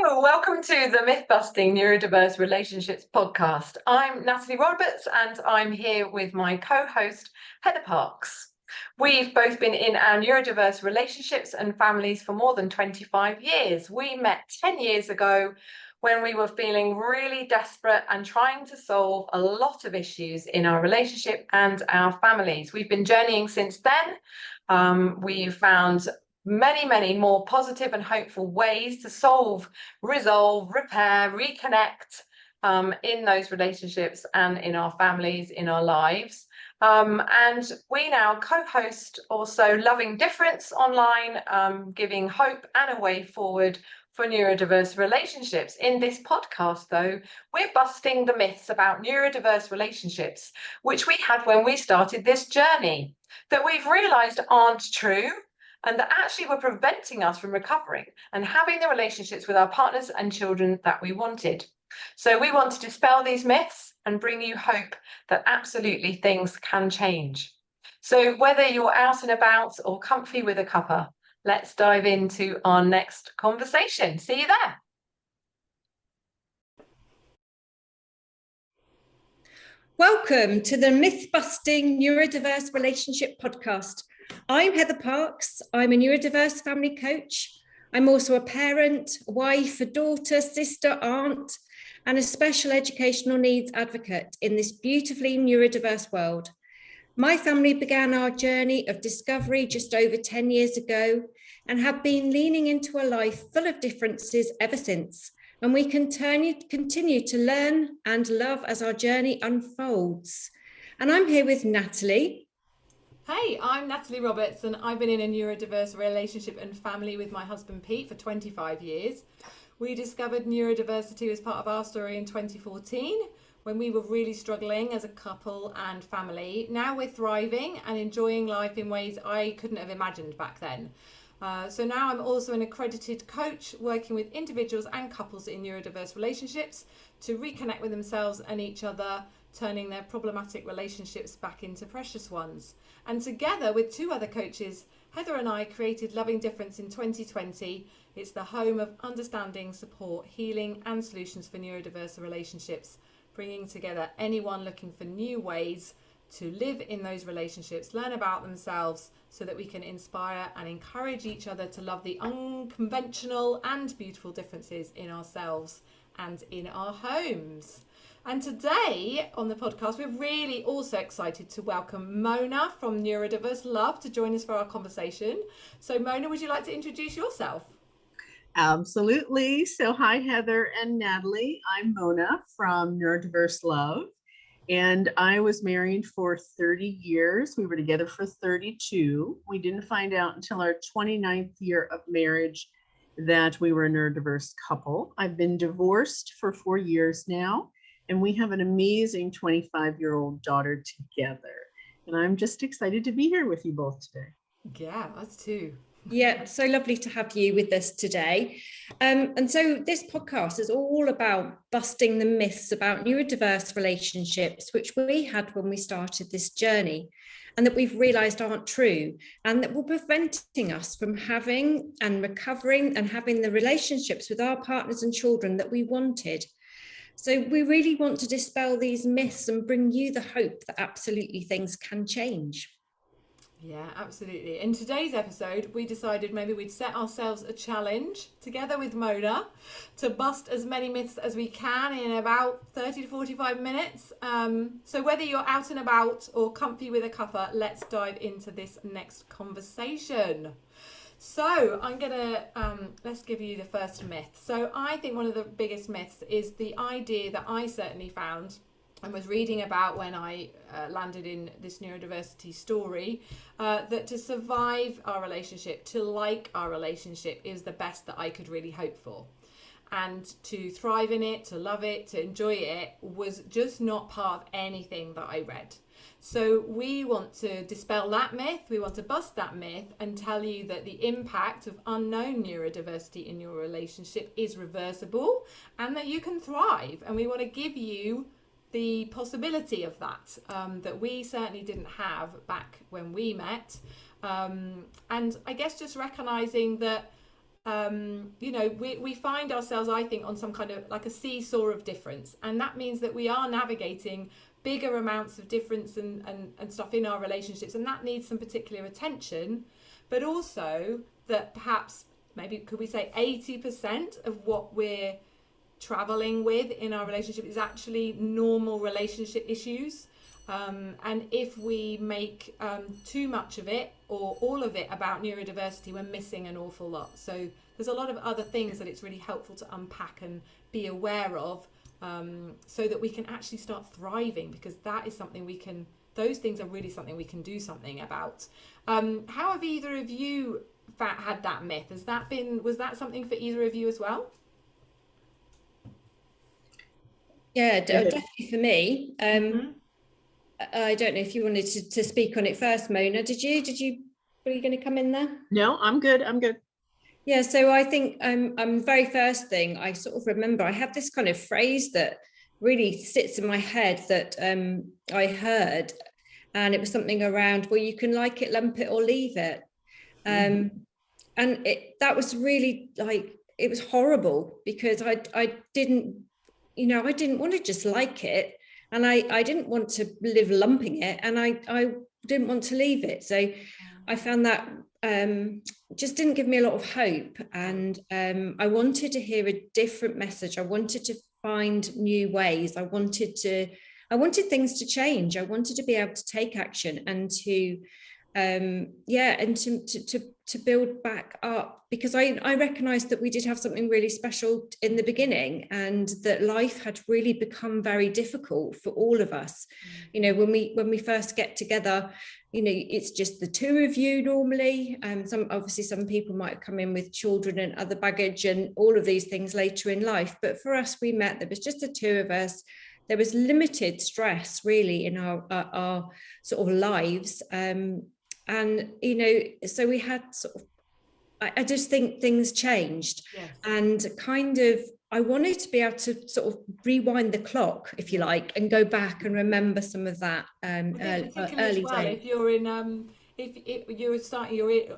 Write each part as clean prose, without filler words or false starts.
Hello, welcome to the Myth-Busting Neurodiverse Relationships podcast. I'm Natalie Roberts and I'm here with my co-host, Heather Parks. We've both been in our neurodiverse relationships and families for more than 25 years. We met 10 years ago when we were feeling really desperate and trying to solve a lot of issues in our relationship and our families. We've been journeying since then. We've found many more positive and hopeful ways to solve, resolve, repair, reconnect in those relationships and in our families, in our lives. And we now co-host also Loving Difference online, giving hope and a way forward for neurodiverse relationships. In this podcast, though, we're busting the myths about neurodiverse relationships, which we had when we started this journey, that we've realized aren't true, and that actually were preventing us from recovering and having the relationships with our partners and children that we wanted. So we want to dispel these myths and bring you hope that absolutely things can change. So whether you're out and about or comfy with a cuppa, let's dive into our next conversation. See you there. Welcome to the Myth-Busting Neurodiverse Relationship podcast. I'm Heather Parks. I'm a neurodiverse family coach. I'm also a parent, a wife, a daughter, sister, aunt, and a special educational needs advocate in this beautifully neurodiverse world. My family began our journey of discovery just over 10 years ago and have been leaning into a life full of differences ever since. And we continue to learn and love as our journey unfolds. And I'm here with Natalie. Hey, I'm Natalie Roberts and I've been in a neurodiverse relationship and family with my husband Pete for 25 years. We discovered neurodiversity as part of our story in 2014 when we were really struggling as a couple and family. Now we're thriving and enjoying life in ways I couldn't have imagined back then. So now I'm also an accredited coach working with individuals and couples in neurodiverse relationships to reconnect with themselves and each other, turning their problematic relationships back into precious ones. And together with two other coaches, Heather and I created Loving Difference in 2020. It's the home of understanding, support, healing and solutions for neurodiverse relationships, bringing together anyone looking for new ways to live in those relationships, learn about themselves so that we can inspire and encourage each other to love the unconventional and beautiful differences in ourselves and in our homes. And today on the podcast, we're really also excited to welcome Mona from Neurodiverse Love to join us for our conversation. So Mona, would you like to introduce yourself? Absolutely. So hi, Heather and Natalie. I'm Mona from Neurodiverse Love, and I was married for 30 years. We were together for 32. We didn't find out until our 29th year of marriage that we were a neurodiverse couple. I've been divorced for 4 years now, and we have an amazing 25-year-old daughter together. And I'm just excited to be here with you both today. Yeah, us too. Yeah, so lovely to have you with us today. And so this podcast is all about busting the myths about neurodiverse relationships, which we had when we started this journey, and that we've realised aren't true, and that were preventing us from having and recovering and having the relationships with our partners and children that we wanted. So we really want to dispel these myths and bring you the hope that absolutely things can change. Yeah, absolutely. In today's episode, we decided maybe we'd set ourselves a challenge together with Mona to bust as many myths as we can in about 30 to 45 minutes. So whether you're out and about or comfy with a cuppa, let's dive into this next conversation. So I'm gonna, let's give you the first myth. So I think one of the biggest myths is the idea that I certainly found and was reading about when I landed in this neurodiversity story, that to survive our relationship, to like our relationship is the best that I could really hope for. And to thrive in it, to love it, to enjoy it was just not part of anything that I read. So we want to dispel that myth, we want to bust that myth and tell you that the impact of unknown neurodiversity in your relationship is reversible and that you can thrive. And we want to give you the possibility of that, that we certainly didn't have back when we met. And I guess just recognising that we find ourselves, I think, on some kind of like a seesaw of difference, and that means that we are navigating bigger amounts of difference and stuff in our relationships, and that needs some particular attention, but also that perhaps maybe could we say 80% of what we're traveling with in our relationship is actually normal relationship issues. And if we make too much of it or all of it about neurodiversity, we're missing an awful lot. So there's a lot of other things that it's really helpful to unpack and be aware of, so that we can actually start thriving, because that is something those things are really something we can do something about. How have either of you had that myth? Was that something for either of you as well? Yeah, definitely for me. I don't know if you wanted to speak on it first, Mona. Were you going to come in there? No, I'm good. Yeah, so I think very first thing I sort of remember, I have this kind of phrase that really sits in my head that I heard, and it was something around, well, you can like it, lump it, or leave it. And that was really like, it was horrible, because I didn't want to just like it, and I didn't want to live lumping it, and I didn't want to leave it. So I found that just didn't give me a lot of hope, and I wanted to hear a different message. I wanted to find new ways. I wanted things to change. I wanted to be able to take action and to to build back up, because I recognized that we did have something really special in the beginning, and that life had really become very difficult for all of us. When we first get together, it's just the two of you normally. Some people might come in with children and other baggage and all of these things later in life, but for us, we met, there was just the two of us. There was limited stress really in our sort of lives, so we had sort of, I just think things changed. Yes. And kind of, I wanted to be able to sort of rewind the clock, if you like, and go back and remember some of that early days. If you're in if you're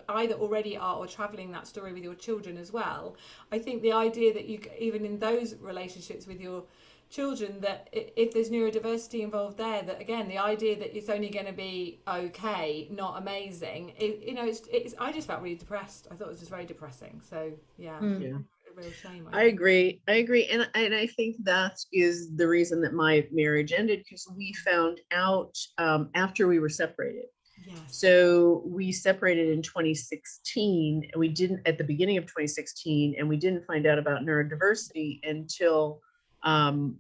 either already are or traveling that story with your children as well, I think the idea that you, even in those relationships with your children, that if there's neurodiversity involved there, that again, the idea that it's only going to be okay, not amazing, I just felt really depressed. I thought it was just very depressing. So yeah. A real shame. I agree, and I think that is the reason that my marriage ended, because we found out after we were separated. Yes. So we separated in 2016, and we didn't at the beginning of 2016, and we didn't find out about neurodiversity until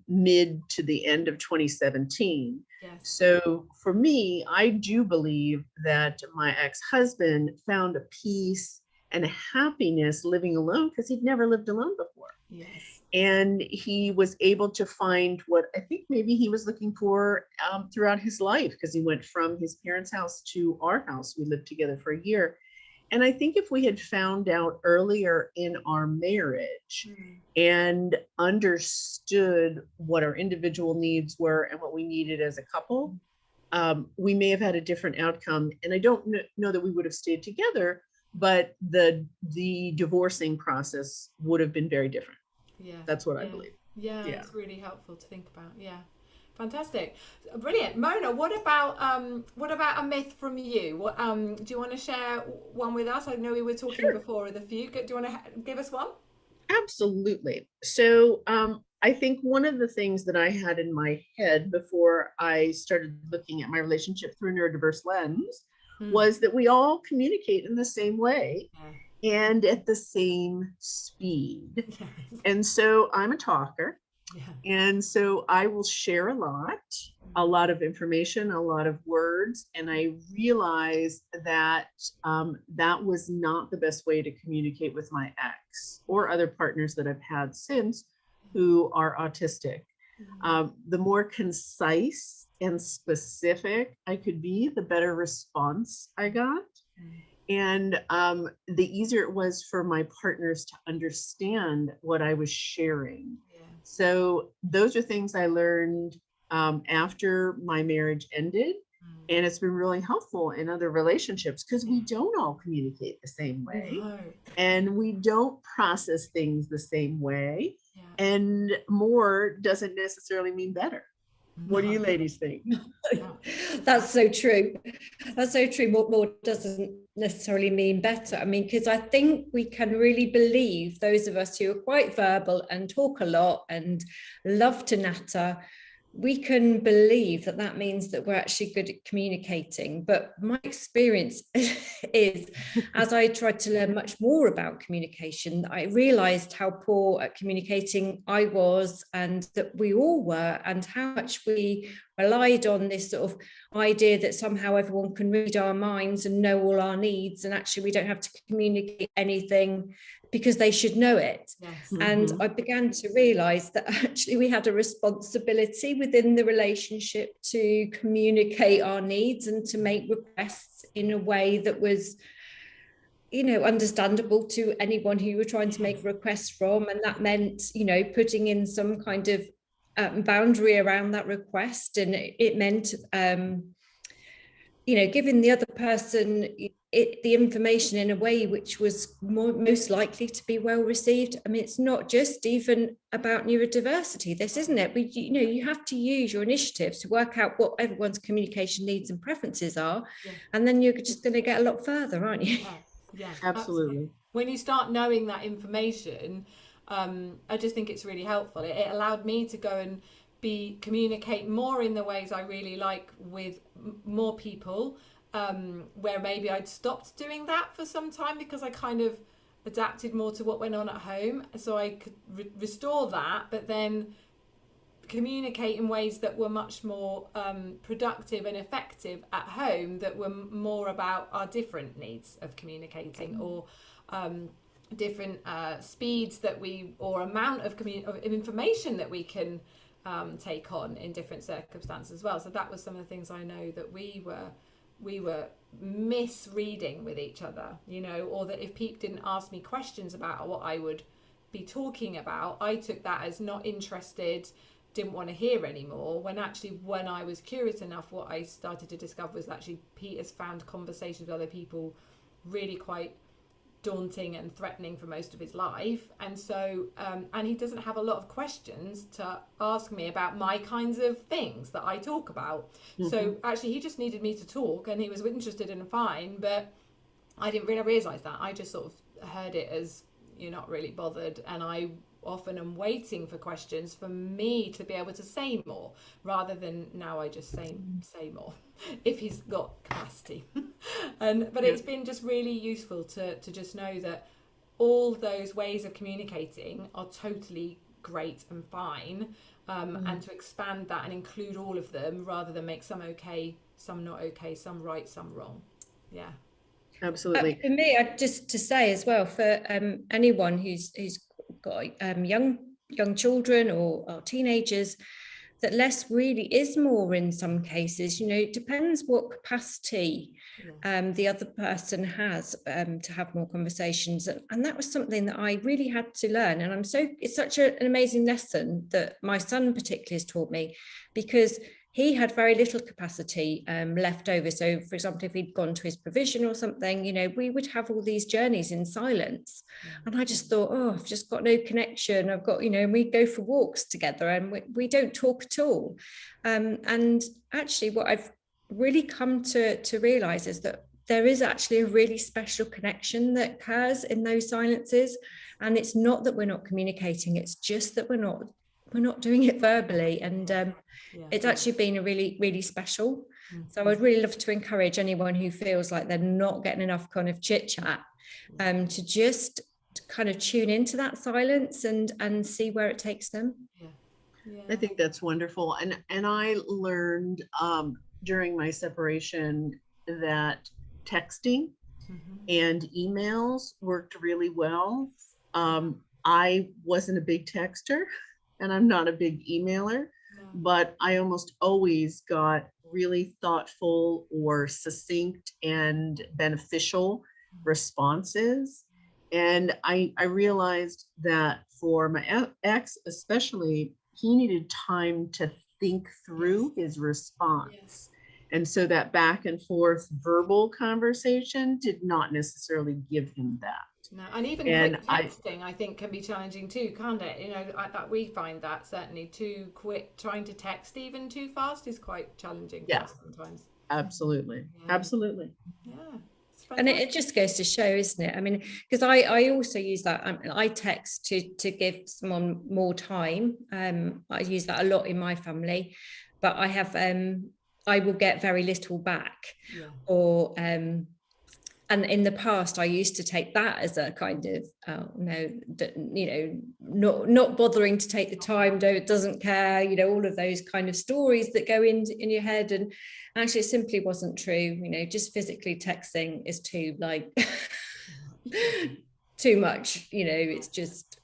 mid to the end of 2017. Yes. So for me, I do believe that my ex-husband found a peace and a happiness living alone, because he'd never lived alone before. Yes. And he was able to find what I think maybe he was looking for throughout his life, because he went from his parents' house to our house. We lived together for a year. And I think if we had found out earlier in our marriage and understood what our individual needs were and what we needed as a couple, we may have had a different outcome. And I don't know that we would have stayed together, but the divorcing process would have been very different. Yeah. That's what I believe. Yeah, it's really helpful to think about. Yeah. Fantastic. Brilliant. Mona, what about a myth from you? What do you want to share one with us? I know we were talking before with a few. Do you want to give us one? Absolutely. So I think one of the things that I had in my head before I started looking at my relationship through a neurodiverse lens was that we all communicate in the same way and at the same speed. Yes. And so I'm a talker. Yeah. And so I will share a lot of information, a lot of words. And I realized that that was not the best way to communicate with my ex or other partners that I've had since who are autistic. The more concise and specific I could be, the better response I got. And the easier it was for my partners to understand what I was sharing. So those are things I learned after my marriage ended. And it's been really helpful in other relationships because we don't all communicate the same way. No. And we don't process things the same way. Yeah. And more doesn't necessarily mean better. What do you ladies think? That's so true. That's so true. More doesn't necessarily mean better. I mean, because I think we can really believe, those of us who are quite verbal and talk a lot and love to natter, we can believe that that means that we're actually good at communicating. But my experience is, as I tried to learn much more about communication, I realized how poor at communicating I was, and that we all were, and how much we relied on this sort of idea that somehow everyone can read our minds and know all our needs, and actually we don't have to communicate anything because they should know it. Yes. And I began to realize that actually we had a responsibility within the relationship to communicate our needs and to make requests in a way that was, you know, understandable to anyone who you were trying to make a request from. And that meant, you know, putting in some kind of boundary around that request. And it meant, you know, giving the other person the information in a way which was most likely to be well received. I mean, it's not just even about neurodiversity, this, isn't it? But, you know, you have to use your initiatives to work out what everyone's communication needs and preferences are. Yeah. And then you're just going to get a lot further, aren't you? Yeah, absolutely. When you start knowing that information, I just think it's really helpful. It allowed me to go and communicate more in the ways I really like with more people, where maybe I'd stopped doing that for some time because I kind of adapted more to what went on at home, so I could restore that, but then communicate in ways that were much more productive and effective at home, that were more about our different needs of communicating, or different speeds that or amount of information that we can take on in different circumstances as well. So that was some of the things I know that we were misreading with each other, you know, or that if people didn't ask me questions about what I would be talking about, I took that as not interested, didn't want to hear anymore, when actually, when I was curious enough, what I started to discover was actually Peter's found conversations with other people really quite daunting and threatening for most of his life, and so and he doesn't have a lot of questions to ask me about my kinds of things that I talk about. So actually he just needed me to talk, and he was interested and fine, but I didn't really realize that. I just sort of heard it as, you're not really bothered, and I often am waiting for questions for me to be able to say more, rather than now I just say more if he's got capacity. But it's been just really useful to just know that all those ways of communicating are totally great and fine, and to expand that and include all of them, rather than make some okay, some not okay, some right, some wrong. Yeah, absolutely. For me, just to say as well, for anyone who's got young children or teenagers, that less really is more in some cases. You know, it depends what capacity the other person has to have more conversations, and that was something that I really had to learn. And it's such an amazing lesson that my son particularly has taught me, because he had very little capacity left over. So, for example, if he'd gone to his provision or something, you know, we would have all these journeys in silence. And I just thought, oh, I've just got no connection. I've got, you know, we go for walks together and we don't talk at all. And actually what I've really come to realize is that there is actually a really special connection that occurs in those silences. And it's not that we're not communicating, it's just that we're not doing it verbally. And it's actually been a really, really special. So I'd really love to encourage anyone who feels like they're not getting enough kind of chit chat, to just kind of tune into that silence and see where it takes them. I think that's wonderful. And I learned during my separation that texting and emails worked really well. I wasn't a big texter, and I'm not a big emailer, but I almost always got really thoughtful or succinct and beneficial responses. And I realized that for my ex especially, he needed time to think through his response. And so that back and forth verbal conversation did not necessarily give him that. No, and even And quick texting, I think, can be challenging too, can't it? You know, that we find that certainly too quick, trying to text even too fast is quite challenging for us sometimes. Absolutely. Absolutely. Yeah. And it just goes to show, isn't it? I mean, because I also use that. I text to give someone more time. I use that a lot in my family, but I have I will get very little back, or and in the past I used to take that as a kind of not bothering to take the time, doesn't care, all of those kind of stories that go in your head. And actually it simply wasn't true. Just physically texting is too too much. It's just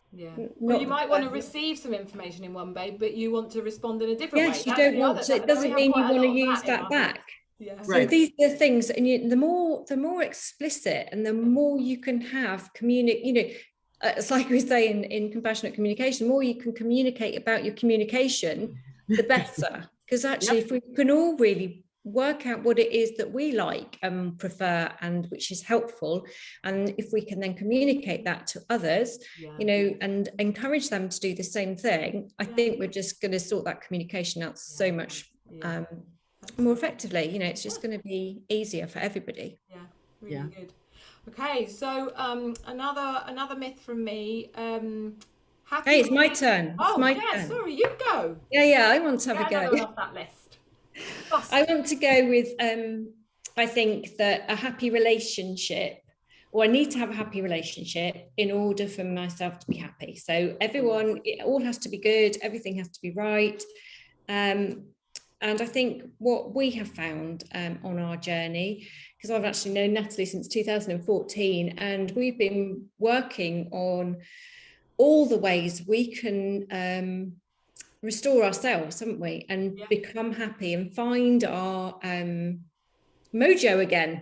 well, you might want to receive some information in one way, but you want to respond in a different way. Yes, you don't want to. It doesn't mean you want to use that back. Yeah. So these are the things, and the more explicit and the more you can have it's like we say in compassionate communication, the more you can communicate about your communication, the better. Because actually, if we can all really work out what it is that we like and prefer, and which is helpful, and if we can then communicate that to others, and encourage them to do the same thing, I think we're just going to sort that communication out so much more effectively. It's just going to be easier for everybody. Really good. Okay, so another myth from me. Hey, it's my turn. Oh, turn. Sorry, you go. Yeah, I want to have a go. Off that list. I want to go with I think that a happy relationship, or I need to have a happy relationship in order for myself to be happy. So everyone, it all has to be good, everything has to be right. And I think what we have found on our journey, because I've actually known Natalie since 2014, and we've been working on all the ways we can restore ourselves, haven't we? And become happy and find our mojo again.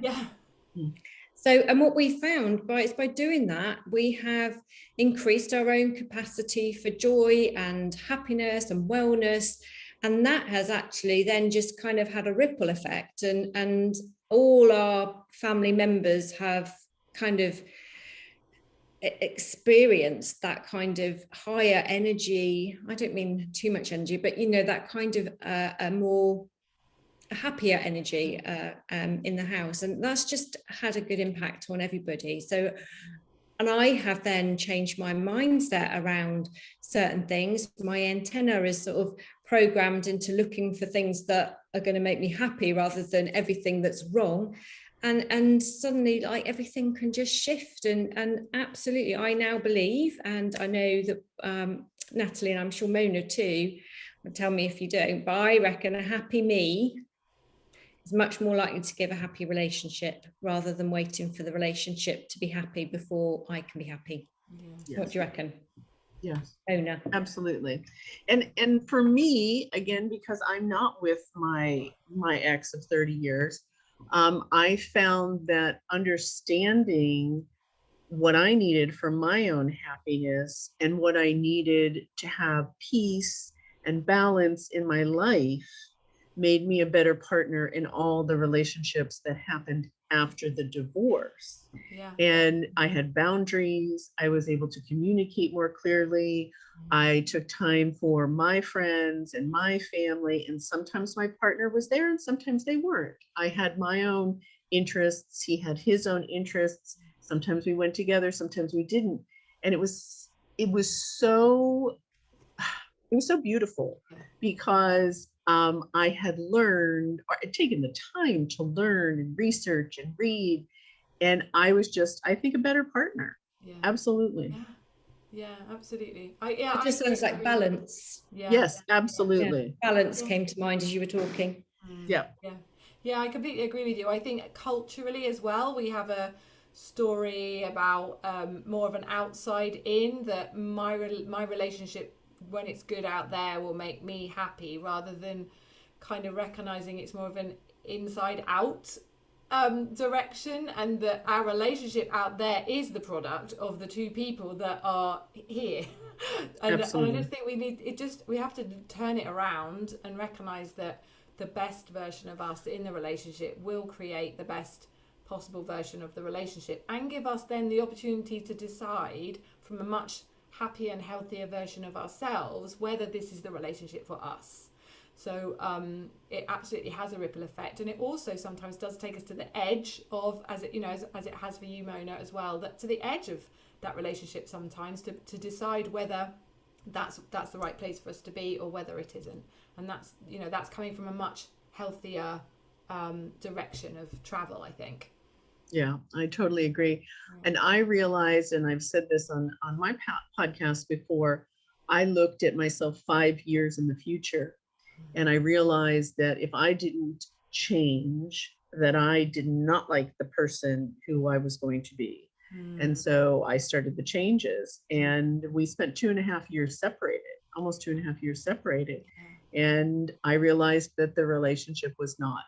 So, and what we found by doing that, we have increased our own capacity for joy and happiness and wellness. And that has actually then just kind of had a ripple effect, and all our family members have kind of experienced that kind of higher energy. I don't mean too much energy, but that kind of a happier energy in the house, and that's just had a good impact on everybody. So, and I have then changed my mindset around certain things. My antenna is sort of programmed into looking for things that are going to make me happy rather than everything that's wrong. And suddenly, like, everything can just shift. And absolutely, I now believe, and I know that Natalie, and I'm sure Mona too, tell me if you don't, but I reckon a happy me is much more likely to give a happy relationship rather than waiting for the relationship to be happy before I can be happy. What do you reckon? Yes, Mona? Absolutely. And for me, again, because I'm not with my ex of 30 years, I found that understanding what I needed for my own happiness and what I needed to have peace and balance in my life made me a better partner in all the relationships that happened after the divorce. And I had boundaries. I was able to communicate more clearly. I took time for my friends and my family, and sometimes my partner was there and sometimes they weren't. I had my own interests. He had his own interests. Sometimes we went together, sometimes we didn't. And it was so beautiful, because I had learned, or had taken the time to learn and research and read, and I was just, I think, a better partner. Absolutely. Yeah, absolutely. It just sounds like balance. Yes, absolutely. Balance came to mind as you were talking. Yeah, I completely agree with you. I think culturally as well, we have a story about more of an outside in, that my relationship, when it's good out there, will make me happy, rather than kind of recognizing it's more of an inside out direction, and that our relationship out there is the product of the two people that are here. And I just think we have to turn it around and recognize that the best version of us in the relationship will create the best possible version of the relationship, and give us then the opportunity to decide from a much happier and healthier version of ourselves whether this is the relationship for us. So it absolutely has a ripple effect, and it also sometimes does take us to the edge of, as it has for you, Mona, as well, that to the edge of that relationship sometimes, to decide whether that's the right place for us to be or whether it isn't. And that's coming from a much healthier direction of travel, I think. Yeah, I totally agree. And I realized, and I've said this on my podcast before, I looked at myself 5 years in the future, and I realized that if I didn't change, that I did not like the person who I was going to be. And so I started the changes, and we spent 2.5 years separated, almost 2.5 years separated. And I realized that the relationship was not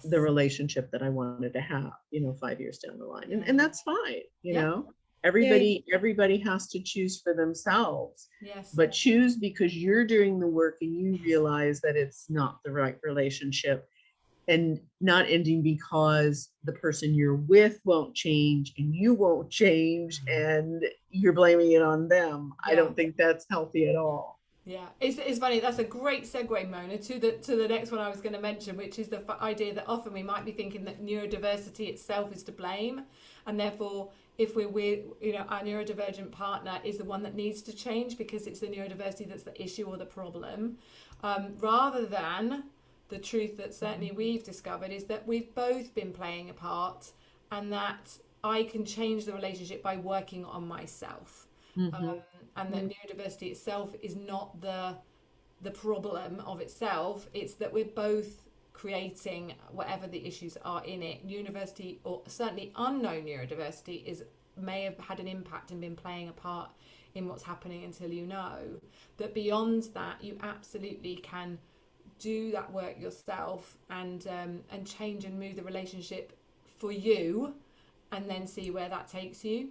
the relationship that I wanted to have, 5 years down the line. And that's fine, you know, everybody has to choose for themselves, but choose because you're doing the work and you realize that it's not the right relationship, and not ending because the person you're with won't change and you won't change and you're blaming it on them. I don't think that's healthy at all. Yeah, it's funny. That's a great segue, Mona, to the next one I was going to mention, which is the idea that often we might be thinking that neurodiversity itself is to blame, and therefore, if we're with, our neurodivergent partner is the one that needs to change because it's the neurodiversity that's the issue or the problem, rather than the truth that certainly we've discovered is that we've both been playing a part, and that I can change the relationship by working on myself. And that neurodiversity itself is not the problem of itself. It's that we're both creating whatever the issues are in it. Neurodiversity, or certainly unknown neurodiversity, may have had an impact and been playing a part in what's happening until you know. But beyond that, you absolutely can do that work yourself and change and move the relationship for you, and then see where that takes you.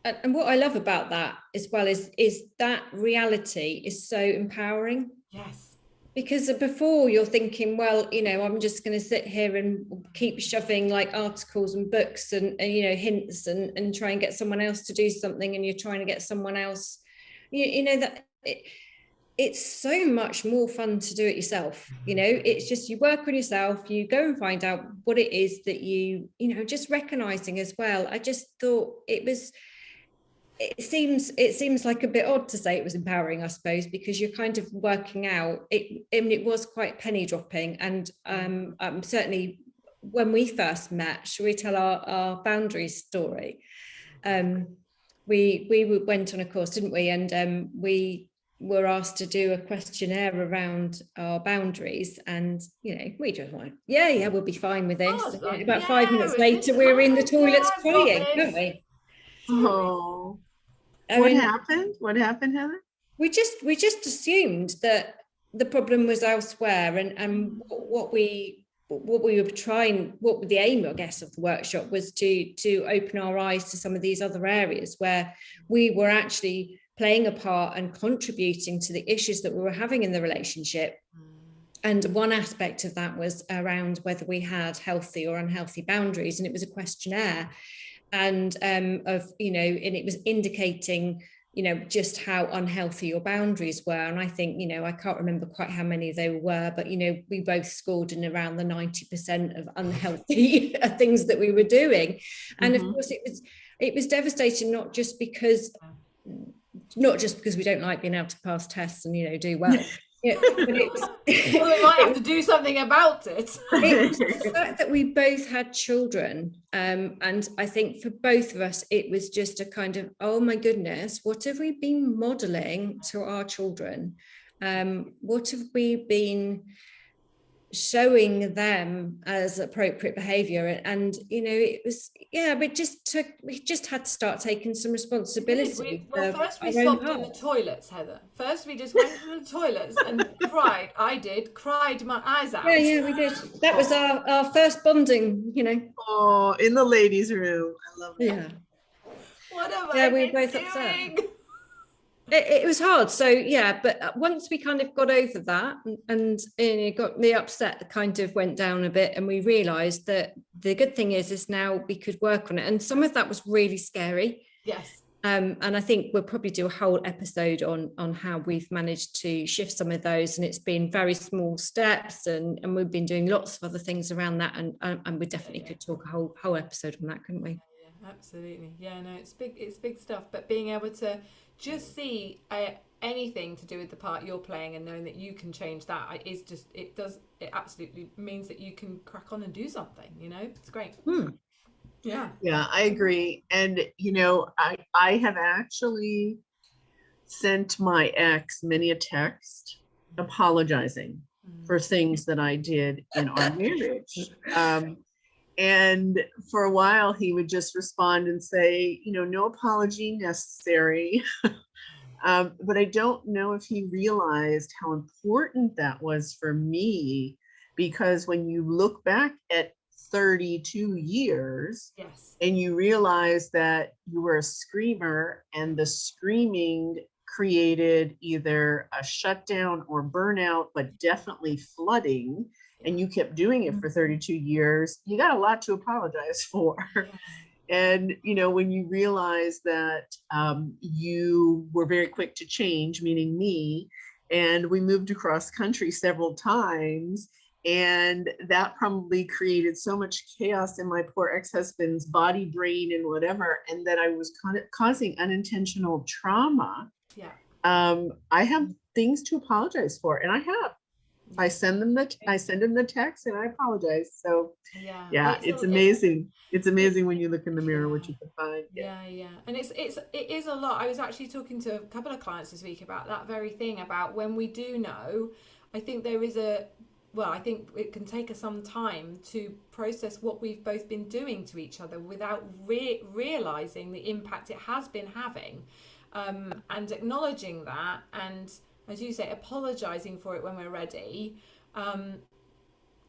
And what I love about that as well is that reality is so empowering. Yes. Because before you're thinking, well, I'm just going to sit here and keep shoving like articles and books and hints and try and get someone else to do something, and you're trying to get someone else, that it's so much more fun to do it yourself. It's just, you work on yourself, you go and find out what it is that just recognizing as well. I just thought it seems like a bit odd to say it was empowering, I suppose, because you're kind of working out it. I mean, it was quite penny dropping, and certainly when we first met, shall we tell our boundaries story? We went on a course, didn't we? And we were asked to do a questionnaire around our boundaries, and we just went, we'll be fine with this. About 5 minutes later, we were in the toilets crying, weren't we? Oh, what happened, Heather? We just assumed that the problem was elsewhere, and what we were trying, what the aim, I guess, of the workshop was to open our eyes to some of these other areas where we were actually playing a part and contributing to the issues that we were having in the relationship. And one aspect of that was around whether we had healthy or unhealthy boundaries, and it was a questionnaire. And and it was indicating, just how unhealthy your boundaries were. And I think, I can't remember quite how many they were, but, we both scored in around the 90% of unhealthy things that we were doing. And of course, it was devastating, not just because we don't like being able to pass tests and, do well. But well, we might have to do something about it. It was the fact that we both had children, and I think for both of us it was just a kind of, oh my goodness, what have we been modeling to our children? What have we been showing them as appropriate behavior? And it was, we just had to start taking some responsibility. First we stopped in the toilets, Heather. First we just went to the toilets and cried. Cried my eyes out. Yeah, we did. That was our first bonding, Oh, in the ladies' room. I love it. Yeah. What am I we both doing? upset. it was hard. So yeah, but once we kind of got over that and got the upset that kind of went down a bit, and we realized that the good thing is now we could work on it. And some of that was really scary. Yes. And I think we'll probably do a whole episode on how we've managed to shift some of those, and it's been very small steps, and we've been doing lots of other things around that, and we definitely could talk a whole episode on that, couldn't we? Yeah, absolutely. Yeah, no, it's big stuff. But being able to just see anything to do with the part you're playing and knowing that you can change that it absolutely means that you can crack on and do something. It's great. Yeah, I agree. And I have actually sent my ex many a text apologizing for things that I did in our marriage. And for a while he would just respond and say, no apology necessary. But I don't know if he realized how important that was for me, because when you look back at 32 years, yes, and you realize that you were a screamer, and the screaming created either a shutdown or burnout, but definitely flooding, and you kept doing it for 32 years, you got a lot to apologize for. And when you realize that you were very quick to change, meaning me, and we moved across country several times, and that probably created so much chaos in my poor ex-husband's body, brain, and whatever, and that I was causing unintentional trauma. Yeah. I have things to apologize for, and I have. I send him the text and I apologize. So yeah, it's amazing. It's amazing when you look in the mirror what you can find. Yeah. And it is a lot. I was actually talking to a couple of clients this week about that very thing, about when we do know. I think I think it can take us some time to process what we've both been doing to each other without realizing the impact it has been having, and acknowledging that, and as you say, apologizing for it when we're ready.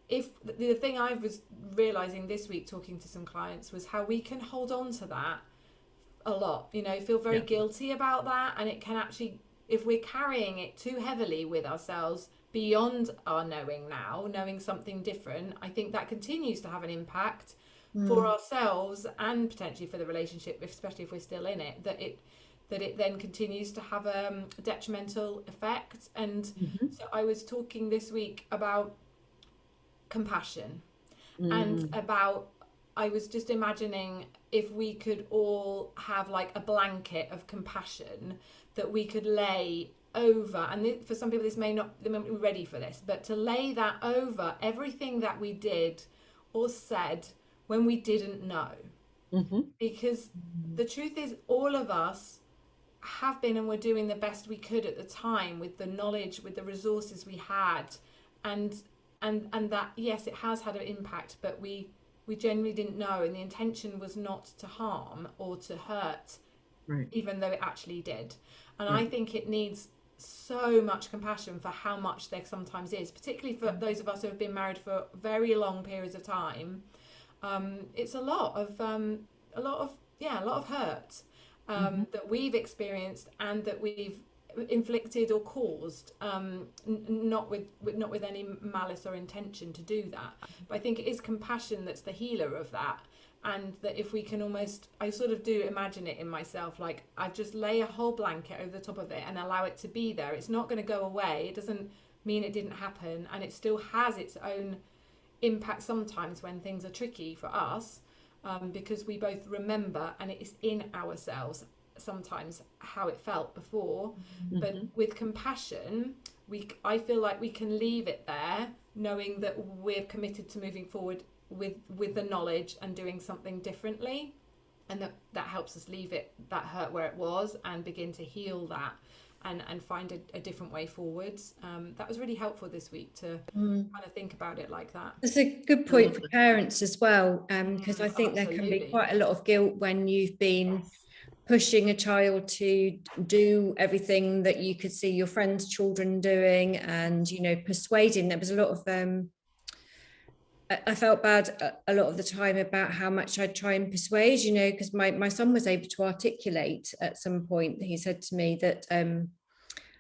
If the thing I was realizing this week talking to some clients was how we can hold on to that a lot, feel very guilty about that, and it can actually, if we're carrying it too heavily with ourselves beyond our knowing something different, I think that continues to have an impact for ourselves and potentially for the relationship, especially if we're still in it, that it then continues to have a detrimental effect. And so I was talking this week about compassion and about, I was just imagining if we could all have like a blanket of compassion that we could lay over, and for some people they may not be ready for this, but to lay that over everything that we did or said when we didn't know. Because the truth is, all of us have been and were doing the best we could at the time with the knowledge, with the resources we had, and that, yes, it has had an impact, but we genuinely didn't know, and the intention was not to harm or to hurt, even though it actually did. And I think it needs so much compassion for how much there sometimes is, particularly for those of us who have been married for very long periods of time. It's a lot of hurt that we've experienced and that we've inflicted or caused, not with any malice or intention to do that. But I think it is compassion that's the healer of that. And that if we can I sort of do imagine it in myself, like I just lay a whole blanket over the top of it and allow it to be there. It's not going to go away. It doesn't mean it didn't happen, and it still has its own impact sometimes when things are tricky for us, because we both remember, and it is in ourselves sometimes how it felt before. But with compassion, I feel like we can leave it there, knowing that we're committed to moving forward with the knowledge and doing something differently, and that helps us leave that hurt where it was and begin to heal that and find a different way forwards. That was really helpful this week to kind of think about it like that. It's a good point for parents as well, because I think there can be quite a lot of guilt when you've been pushing a child to do everything that you could see your friends' children doing, and persuading. There was a lot of I felt bad a lot of the time about how much I'd try and persuade, you know, because my son was able to articulate at some point. He said to me that,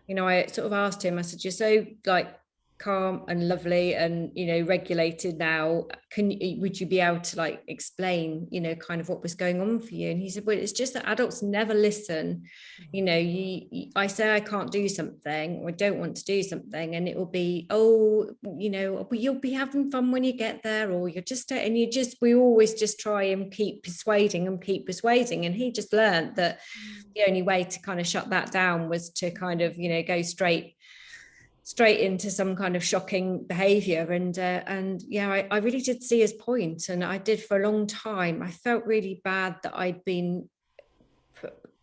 you know, I sort of asked him, I said, you're so like calm and lovely and, you know, regulated now. Would you be able to like explain, you know, kind of what was going on for you? And he said, well, it's just that adults never listen. You know, I say I can't do something or I don't want to do something, and it will be, oh, you know, but you'll be having fun when you get there, or you're just, and we always just try and keep persuading. And he just learned that the only way to kind of shut that down was to kind of, you know, go straight into some kind of shocking behavior. And yeah, I really did see his point, and I did for a long time. I felt really bad that I'd been,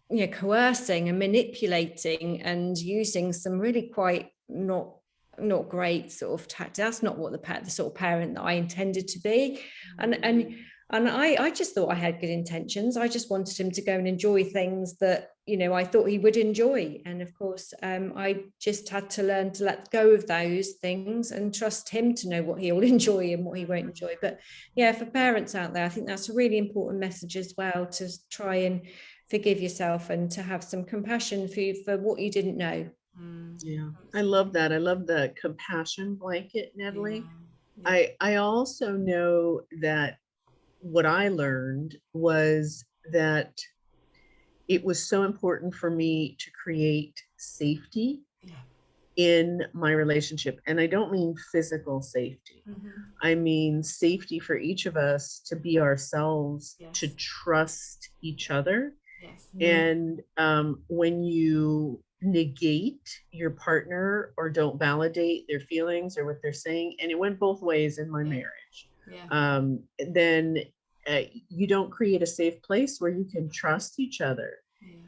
you know, coercing and manipulating and using some really quite not great sort of tactics. That's not what the sort of parent that I intended to be. And I just thought I had good intentions. I just wanted him to go and enjoy things that, you know, I thought he would enjoy. And of course, I just had to learn to let go of those things and trust him to know what he'll enjoy and what he won't enjoy. But yeah, for parents out there, I think that's a really important message as well, to try and forgive yourself and to have some compassion for what you didn't know. Yeah, I love that. I love the compassion blanket, Natalie. Yeah. I also know that what I learned was that it was so important for me to create safety in my relationship. And I don't mean physical safety. I mean safety for each of us to be ourselves, to trust each other. And when you negate your partner or don't validate their feelings or what they're saying, and it went both ways in my marriage, then you don't create a safe place where you can trust each other.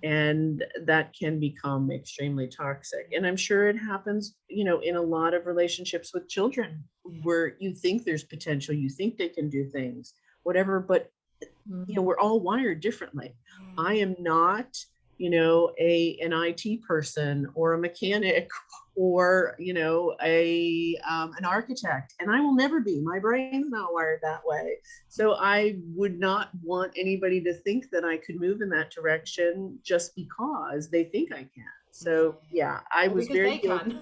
And that can become extremely toxic. And I'm sure it happens, you know, in a lot of relationships with children where you think there's potential, you think they can do things, whatever, but you know, we're all wired differently. I am not, you know, an IT person or a mechanic or, you know, an architect, and I will never be. My brain's not wired that way. So I would not want anybody to think that I could move in that direction just because they think I can. So yeah, I was very guilty.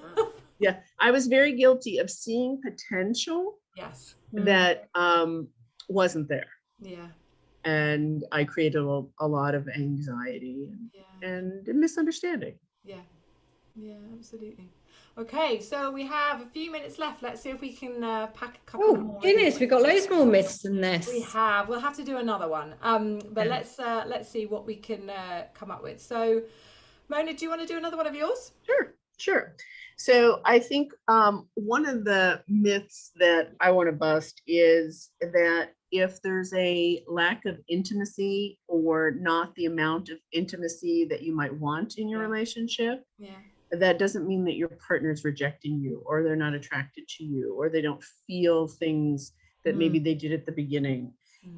Yeah, I was very guilty of seeing potential that wasn't there. Yeah. And I created a lot of anxiety and misunderstanding. Yeah, absolutely. Okay, so we have a few minutes left. Let's see if we can pack a couple more. Oh goodness, we've got loads more myths than this. We have. We'll have to do another one. But let's see what we can come up with. So, Mona, do you want to do another one of yours? Sure. So I think one of the myths that I want to bust is that if there's a lack of intimacy or not the amount of intimacy that you might want in your relationship, that doesn't mean that your partner's rejecting you or they're not attracted to you or they don't feel things that maybe they did at the beginning.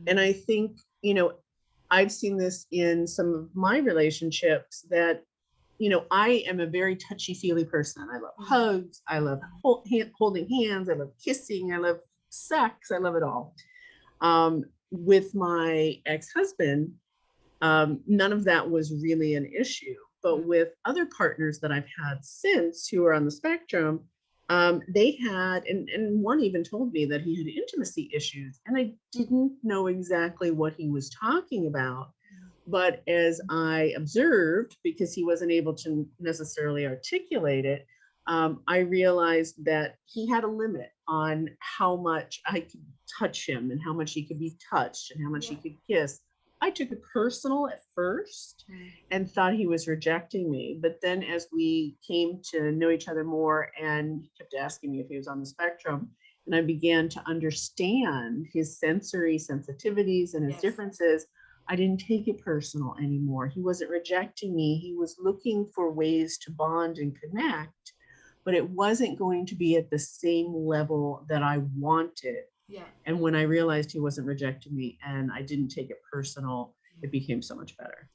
And I think, you know, I've seen this in some of my relationships that, you know, I am a very touchy-feely person. I love hugs. I love holding hands. I love kissing. I love sex. I love it all. With my ex-husband, none of that was really an issue. But with other partners that I've had since who are on the spectrum, they had, and one even told me that he had intimacy issues, and I didn't know exactly what he was talking about. But as I observed, because he wasn't able to necessarily articulate it, I realized that he had a limit on how much I could touch him and how much he could be touched and how much he could kiss. I took it personal at first and thought he was rejecting me. But then as we came to know each other more, and he kept asking me if he was on the spectrum, and I began to understand his sensory sensitivities and his differences, I didn't take it personal anymore. He wasn't rejecting me. He was looking for ways to bond and connect, but it wasn't going to be at the same level that I wanted. And when I realized he wasn't rejecting me and I didn't take it personal, it became so much better.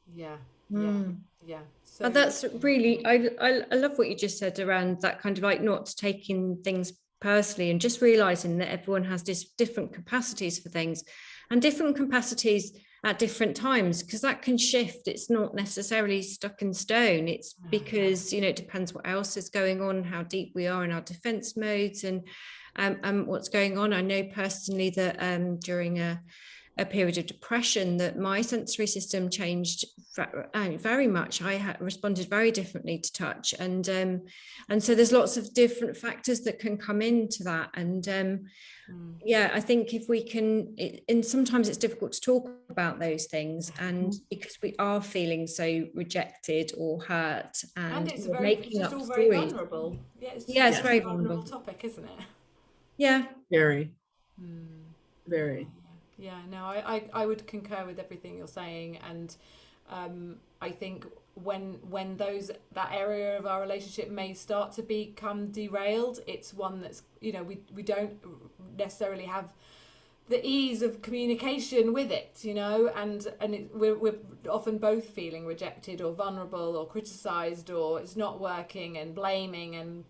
So that's really, I love what you just said around that kind of like not taking things personally, and just realizing that everyone has different capacities for things and different capacities at different times, because that can shift. It's not necessarily stuck in stone. It's because, you know, it depends what else is going on, how deep we are in our defense modes, and what's going on. I know personally that during a period of depression, that my sensory system changed very much. I responded very differently to touch, and so there's lots of different factors that can come into that. And yeah, I think if we can, and sometimes it's difficult to talk about those things, and because we are feeling so rejected or hurt, and it's making just up all very stories. vulnerable. It's very vulnerable topic, isn't it? Yeah, very. Very. Yeah, no, I would concur with everything you're saying, and I think when that area of our relationship may start to become derailed, it's one that's, you know, we don't necessarily have the ease of communication with it, you know, and we're often both feeling rejected or vulnerable or criticized, or it's not working, and blaming, and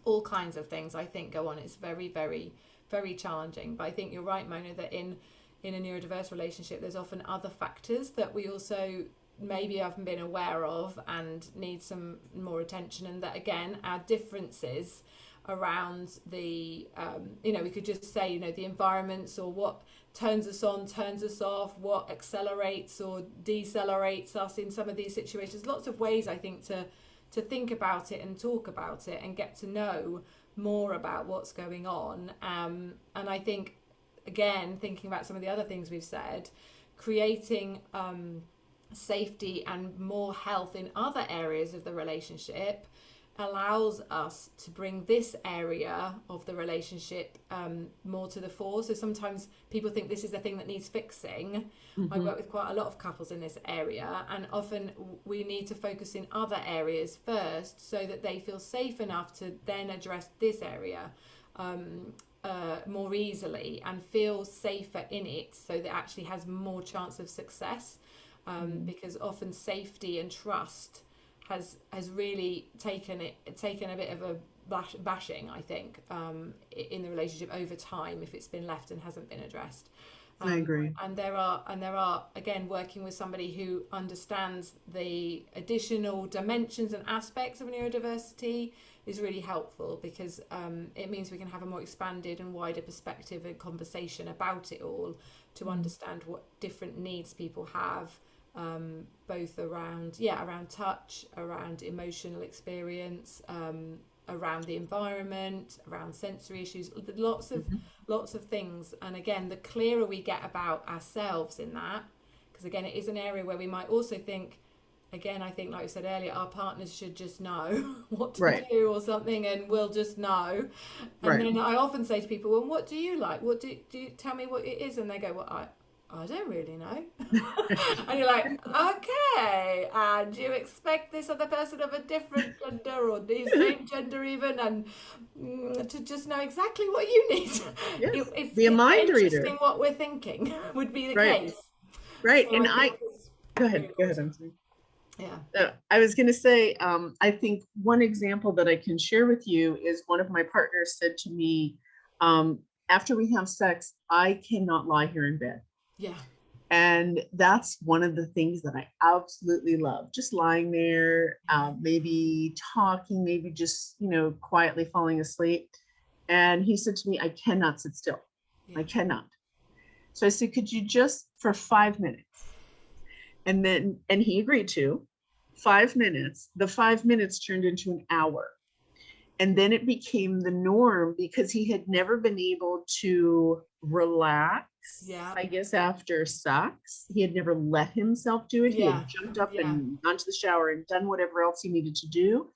all kinds of things I think go on. It's very, very, very challenging. But I think you're right, Mona, that in a neurodiverse relationship, there's often other factors that we also maybe haven't been aware of and need some more attention. And that, again, our differences around the, you know, we could just say, you know, the environments, or what turns us on, turns us off, what accelerates or decelerates us in some of these situations. Lots of ways, I think, to think about it and talk about it and get to know more about what's going on. And I think, again, thinking about some of the other things we've said, creating safety and more health in other areas of the relationship allows us to bring this area of the relationship more to the fore. So sometimes people think this is the thing that needs fixing. I work with quite a lot of couples in this area, and often we need to focus in other areas first so that they feel safe enough to then address this area more easily and feel safer in it, so that it actually has more chance of success, because often safety and trust has really taken a bit of a bashing, I think, in the relationship over time if it's been left and hasn't been addressed. I agree. And there are again, working with somebody who understands the additional dimensions and aspects of neurodiversity is really helpful, because it means we can have a more expanded and wider perspective and conversation about it all, to understand what different needs people have, both around touch, around emotional experience, around the environment, around sensory issues, lots of things. And again, the clearer we get about ourselves in that, because again, it is an area where we might also think, again, I think, like I said earlier, our partners should just know what to do or something, and we'll just know. And then I often say to people, well, what do you like? What do you tell me what it is? And they go, well, I don't really know. And you're like, okay, and you expect this other person of a different gender, or the same gender even, and to just know exactly what you need. Yes. It's be a mind interesting reader. what we're thinking would be the case. Right. So And go ahead. I'm sorry. Yeah. I was going to say, I think one example that I can share with you is one of my partners said to me, after we have sex, I cannot lie here in bed. Yeah. And that's one of the things that I absolutely love, just lying there, maybe talking, maybe just, you know, quietly falling asleep. And he said to me, I cannot sit still. I cannot. So I said, could you just for 5 minutes? And he agreed to 5 minutes. The 5 minutes turned into an hour. And then it became the norm, because he had never been able to relax, I guess, after sex. He had never let himself do it. He had jumped up and gone to the shower and done whatever else he needed to do.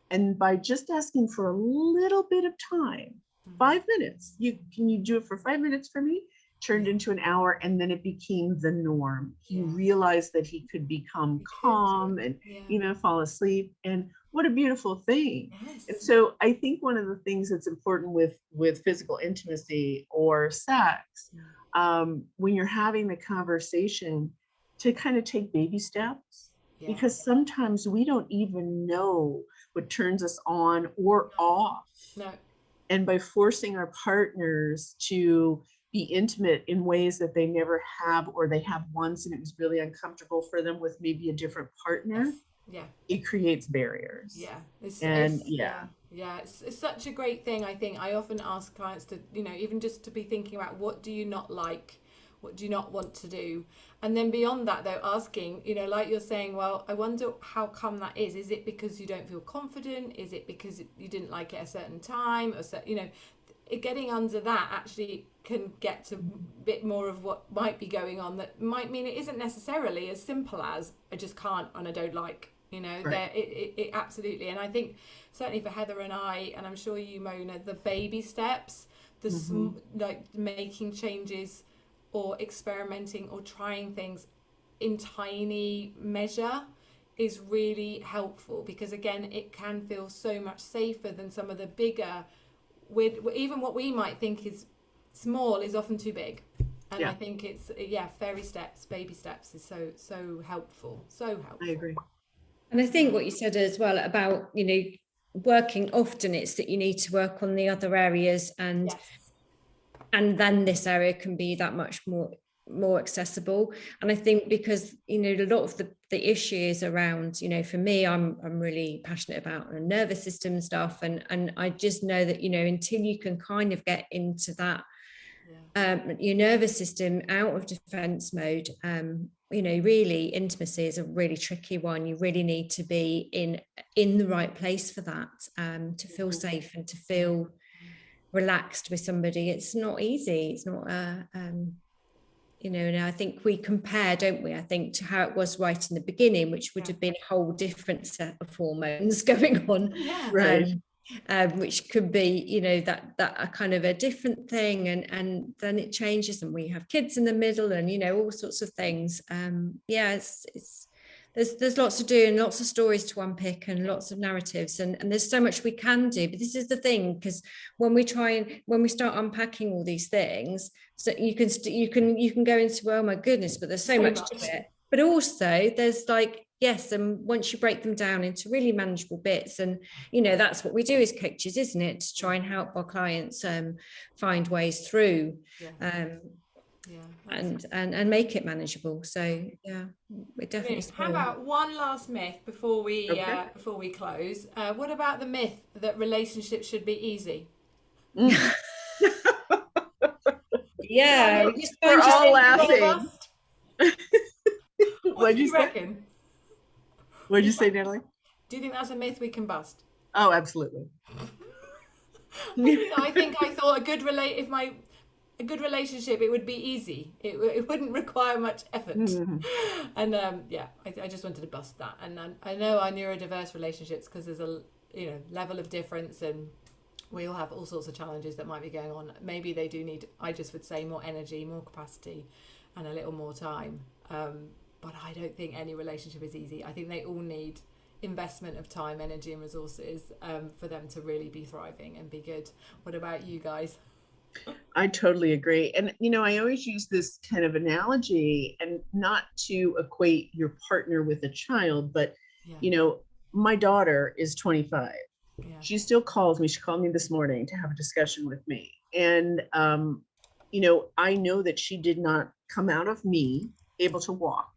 And by just asking for a little bit of time, 5 minutes, can you do it for 5 minutes for me? Turned into an hour, and then it became the norm. He realized that he could become calm and even fall asleep. And what a beautiful thing. Yes. And so I think one of the things that's important with physical intimacy or sex, when you're having the conversation, to kind of take baby steps, because sometimes we don't even know what turns us on or off. No. And by forcing our partners to be intimate in ways that they never have, or they have once and it was really uncomfortable for them with maybe a different partner, Yes. Yeah. it creates barriers. Yeah. It's such a great thing. I think I often ask clients to, even just to be thinking about, what do you not like? What do you not want to do? And then beyond that, though, asking, like you're saying, well, I wonder how come that is. Is it because you don't feel confident? Is it because you didn't like it at a certain time? Or getting under that actually can get to a bit more of what might be going on, that might mean it isn't necessarily as simple as I just can't and I don't like. Right. It absolutely. And I think certainly for Heather and I, and I'm sure you, Mona, the baby steps, like making changes or experimenting or trying things in tiny measure is really helpful, because again, it can feel so much safer than some of the bigger, even what we might think is small is often too big. And I think it's baby steps is so helpful. I agree. And I think what you said as well about, working often, it's that you need to work on the other areas, and then this area can be that much more accessible. And I think because, a lot of the issues around, for me, I'm really passionate about nervous system stuff. And I just know that, until you can kind of get into that, your nervous system out of defense mode, really intimacy is a really tricky one. You really need to be in the right place for that, to feel safe and to feel relaxed with somebody. It's not easy. It's not and I think we compare, don't we, I think, to how it was right in the beginning, which would have been a whole different set of hormones going on. Right. Which could be, that a kind of a different thing, and then it changes, and we have kids in the middle, and all sorts of things. There's lots to do and lots of stories to unpick and lots of narratives, and there's so much we can do. But this is the thing, because when we start unpacking all these things, so you can go into, oh my goodness, but there's so much to it. But also there's and once you break them down into really manageable bits, and that's what we do as coaches, isn't it, to try and help our clients find ways through and make it manageable. So we definitely How about one last myth before we close? What about the myth that relationships should be easy? We're all laughing. What do you reckon? What'd you say, Natalie? Do you think that's a myth we can bust? Oh, absolutely. I thought a good relationship, it would be easy. It wouldn't require much effort. And I just wanted to bust that. And I know our neurodiverse relationships, because there's a level of difference, and we all have all sorts of challenges that might be going on. Maybe they do need, I just would say, more energy, more capacity, and a little more time. But I don't think any relationship is easy. I think they all need investment of time, energy, and resources for them to really be thriving and be good. What about you guys? I totally agree. And, I always use this kind of analogy, and not to equate your partner with a child, but, my daughter is 25. She still calls me. She called me this morning to have a discussion with me. And, I know that she did not come out of me able to walk.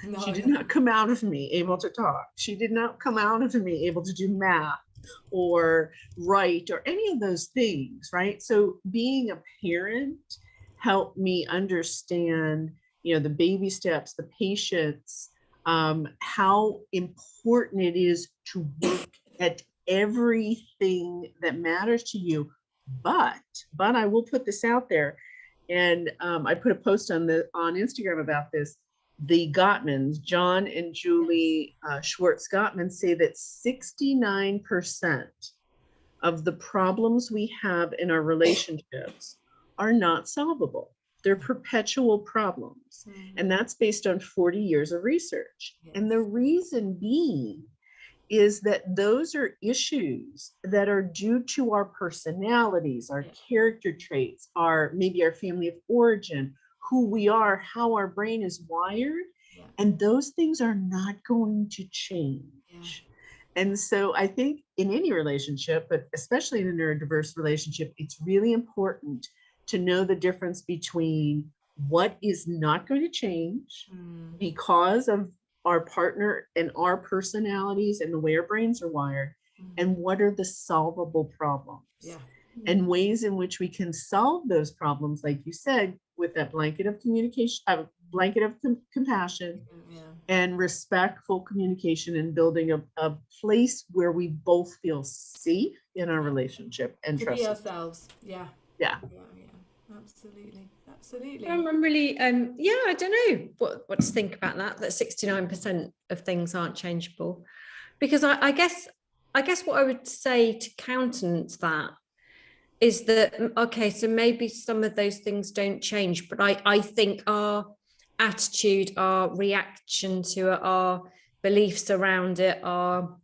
No, she did not come out of me able to talk. She did not come out of me able to do math or write or any of those things, right? So being a parent helped me understand, the baby steps, the patience, how important it is to work at everything that matters to you. But I will put this out there, and I put a post on Instagram about this. The Gottmans, John and Julie Schwartz Gottman, say that 69% of the problems we have in our relationships are not solvable. They're perpetual problems. And that's based on 40 years of research. And the reason being is that those are issues that are due to our personalities, our character traits, maybe our family of origin, who we are, how our brain is wired, and those things are not going to change. And so I think in any relationship, but especially in a neurodiverse relationship, it's really important to know the difference between what is not going to change because of our partner and our personalities and the way our brains are wired, and what are the solvable problems. Yeah. And ways in which we can solve those problems, like you said, with that blanket of communication, blanket of compassion, and respectful communication, and building a place where we both feel safe in our relationship and to trust be ourselves. Yeah. Yeah. Absolutely. I'm really, I don't know what to think about that 69% of things aren't changeable, because I guess what I would say to countenance that is that, okay, so maybe some of those things don't change, but I think our attitude, our reaction to it, our beliefs around it, our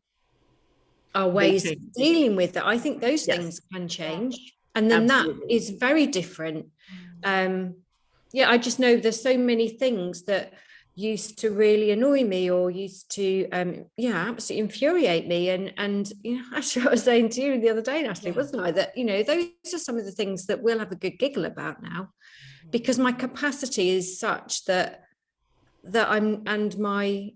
ways of dealing with it, I think those things can change. And then that is very different. I just know there's so many things that used to really annoy me, or used to absolutely infuriate me, and actually I was saying to you the other day, Natalie, wasn't I, that those are some of the things that we'll have a good giggle about now, because my capacity is such that I'm, and my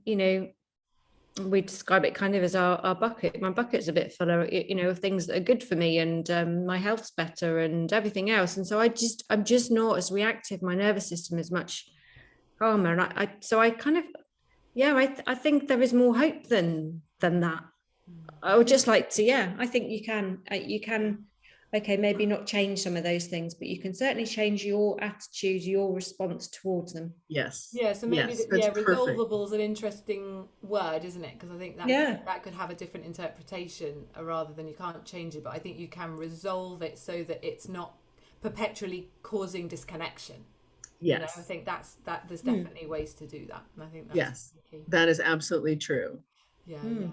we describe it kind of as our bucket. My bucket's a bit full of of things that are good for me, and my health's better and everything else, and so I'm just not as reactive. My nervous system is much calmer, and I think there is more hope than that. I would just like to I think you can okay, maybe not change some of those things, but you can certainly change your attitude, your response towards them. Yes. So maybe resolvable is an interesting word, isn't it? Because I think that could have a different interpretation, rather than you can't change it, but I think you can resolve it so that it's not perpetually causing disconnection. Yes. I think that there's definitely ways to do that, and I think that's key. That is absolutely true.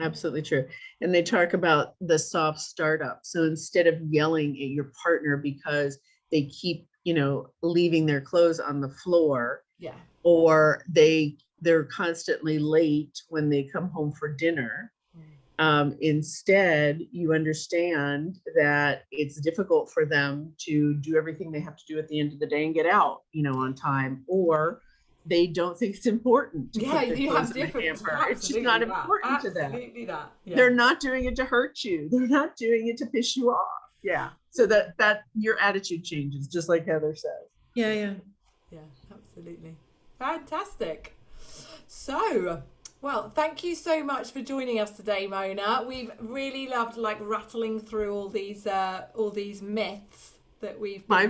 Absolutely true. And they talk about the soft startup. So instead of yelling at your partner because they keep leaving their clothes on the floor, or they're constantly late when they come home for dinner, instead you understand that it's difficult for them to do everything they have to do at the end of the day and get out on time, or they don't think it's important to put their clothes in the hamper. It's just not important to them. They're not doing it to hurt you. They're not doing it to piss you off. So that your attitude changes, just like Heather says. Yeah, absolutely. Fantastic. So, well, thank you so much for joining us today, Mona. We've really loved rattling through all these myths that we've been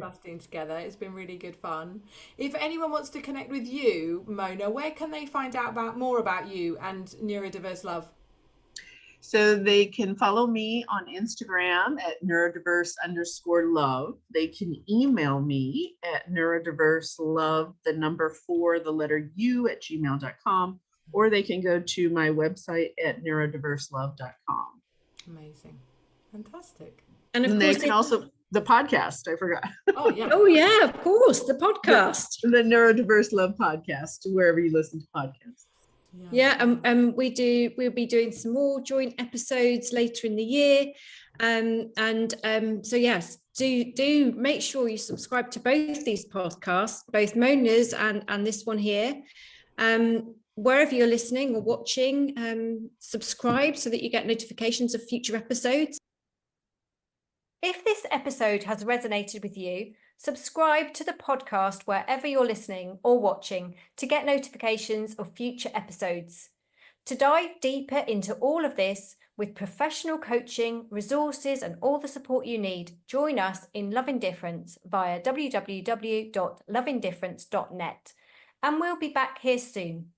busting together. It's been really good fun. If anyone wants to connect with you, Mona, where can they find out more about you and Neurodiverse Love? So they can follow me on Instagram at neurodiverse_love. They can email me at neurodiverselove, the number 4, the letter U @gmail.com, or they can go to my website at neurodiverselove.com. Amazing. Fantastic. And of course, they can also the podcast. I forgot. Oh yeah, of course, the podcast, the Neurodiverse Love podcast, wherever you listen to podcasts. We'll be doing some more joint episodes later in the year, so yes, do make sure you subscribe to both these podcasts, both Mona's and this one here, wherever you're listening or watching. Subscribe so that you get notifications of future episodes. If this episode has resonated with you, subscribe to the podcast wherever you're listening or watching to get notifications of future episodes. To dive deeper into all of this with professional coaching, resources, and all the support you need, join us in Love Indifference via www.loveindifference.net. And we'll be back here soon.